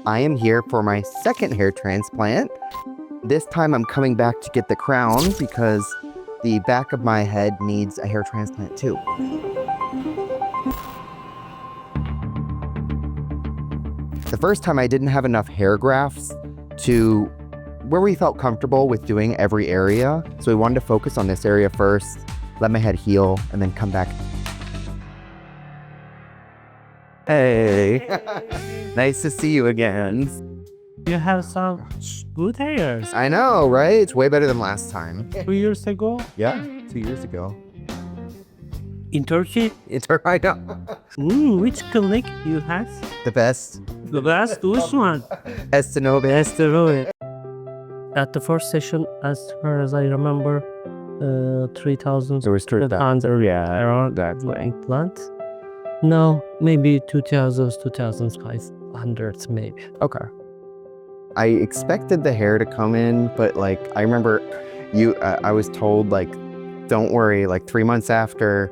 I am here for my second hair transplant. This time I'm coming back to get the crown because the back of my head needs a hair transplant too. The first time I didn't have enough hair grafts to where we felt comfortable with doing every area. So we wanted to focus on this area first, let my head heal, and then come back. Hey, nice to see you again. You have some good hairs. I know, right? It's way better than last time. 2 years ago Yeah, 2 years ago. in Turkey. It's I know. Which clinic you have? The best. The best, which one? Estenove. Estenove. At the first session, as far as I remember, 3,000 It was pounds around that implant. No, maybe 2,000, 2,500 maybe. Okay. I expected the hair to come in, but like I remember I was told like, don't worry, like 3 months after,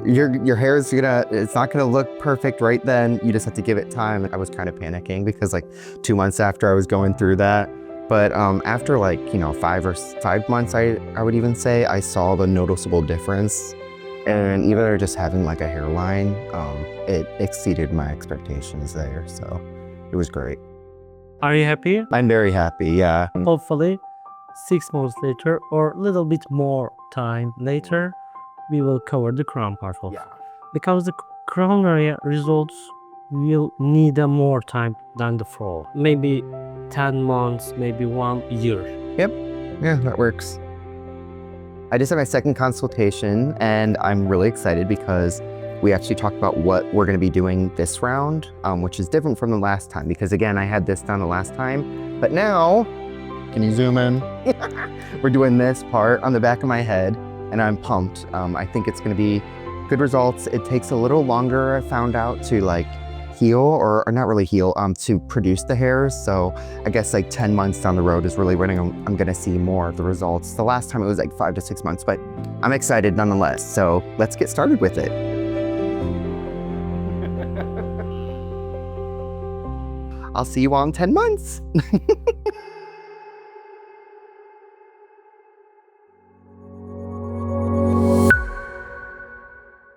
your hair is it's not gonna look perfect right then. You just have to give it time. I was kind of panicking because like 2 months after I was going through that. But after like, 5 months, I would even say, I saw the noticeable difference. And even just having like a hairline, it exceeded my expectations there. So it was great. Are you happy? I'm very happy, yeah. Hopefully, 6 months later or a little bit more time later, we will cover the crown part of it. Because the crown area results will need a more time than the fall. Maybe 10 months, maybe 1 year. Yep, yeah, that works. I just had my second consultation and I'm really excited because we actually talked about what we're gonna be doing this round, which is different from the last time because again, I had this done the last time, but now, can you zoom in? We're doing this part on the back of my head and I'm pumped. I think it's gonna be good results. It takes a little longer, I found out, to like heal or not really heal, to produce the hairs. So I guess like 10 months down the road is really when I'm gonna see more of the results. The last time it was like 5 to 6 months, but I'm excited nonetheless. So let's get started with it. I'll see you all in 10 months.